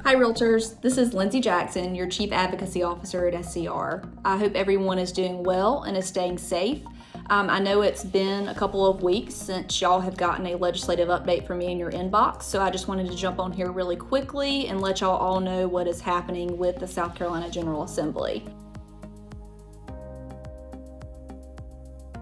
Hi Realtors, this is Lindsay Jackson, your Chief Advocacy Officer at SCR. I hope everyone is doing well and is staying safe. I know it's been a couple of weeks since y'all have gotten a legislative update from me in your inbox, so I just wanted to jump on here really quickly and let y'all all know what is happening with the South Carolina General Assembly.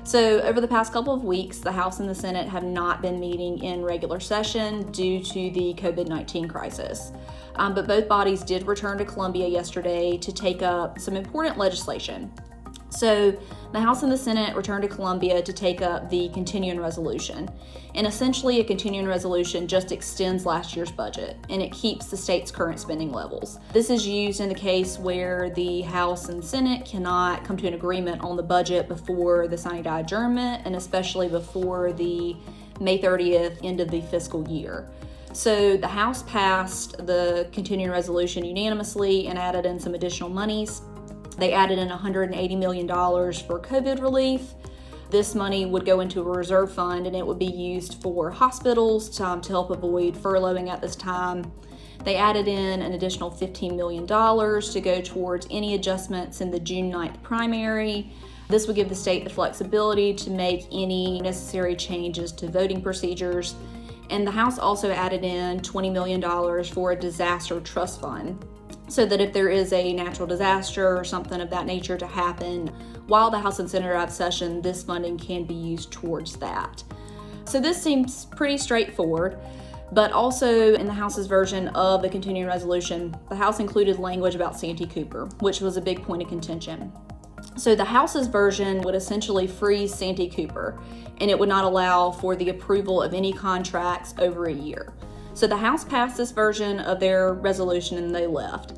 So over the past couple of weeks, the House and the Senate have not been meeting in regular session due to the COVID-19 crisis. But both bodies did return to Columbia yesterday to take up some important legislation. So the House and the Senate returned to Columbia to take up the continuing resolution. And essentially a continuing resolution just extends last year's budget and it keeps the state's current spending levels. This is used in the case where the House and Senate cannot come to an agreement on the budget before the sine die adjournment and especially before the May 30th end of the fiscal year. So the House passed the continuing resolution unanimously and added in some additional monies. They added in $180 million for COVID relief. This money would go into a reserve fund and it would be used for hospitals to help avoid furloughing at this time. They added in an additional $15 million to go towards any adjustments in the June 9th primary. This would give the state the flexibility to make any necessary changes to voting procedures. And the House also added in $20 million for a disaster trust fund, so that if there is a natural disaster or something of that nature to happen, while the House and Senate are out of session, this funding can be used towards that. So this seems pretty straightforward, but also in the House's version of the continuing resolution, the House included language about Santee Cooper, which was a big point of contention. So the House's version would essentially freeze Santee Cooper, and it would not allow for the approval of any contracts over a year. So the House passed this version of their resolution and they left.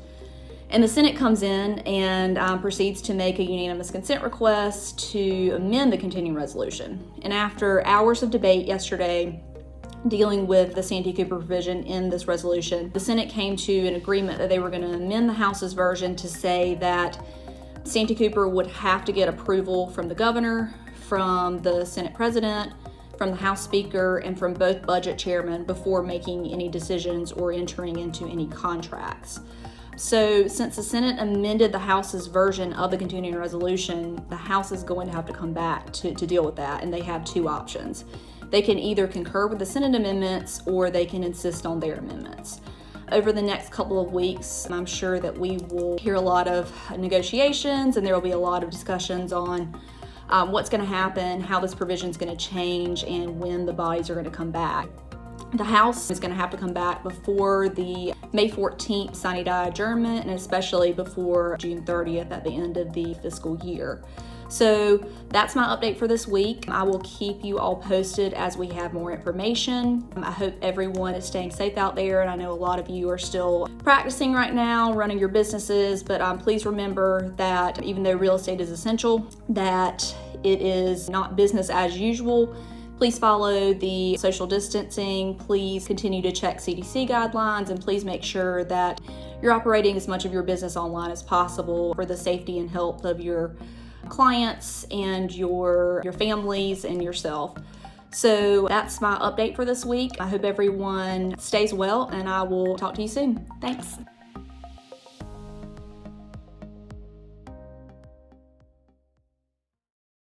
And the Senate comes in and proceeds to make a unanimous consent request to amend the continuing resolution. And after hours of debate yesterday dealing with the Santee Cooper provision in this resolution, the Senate came to an agreement that they were going to amend the House's version to say that Santee Cooper would have to get approval from the governor, from the Senate president, from the House Speaker, and from both budget chairmen before making any decisions or entering into any contracts. So since the Senate amended the House's version of the continuing resolution, the House is going to have to come back to deal with that, and they have two options. They can either concur with the Senate amendments or they can insist on their amendments. Over the next couple of weeks, I'm sure that we will hear a lot of negotiations and there will be a lot of discussions on what's going to happen, how this provision is going to change, and when the bodies are going to come back. The House is going to have to come back before the May 14th sine die adjournment and especially before June 30th at the end of the fiscal year. So that's my update for this week. I will keep you all posted as we have more information. I hope everyone is staying safe out there, and I know a lot of you are still practicing right now, running your businesses, but please remember that even though real estate is essential, that it is not business as usual. Please follow the social distancing. Please continue to check CDC guidelines, and please make sure that you're operating as much of your business online as possible for the safety and health of your clients and your families and yourself. So that's my update for this week. I hope everyone stays well, and I will talk to you soon. Thanks.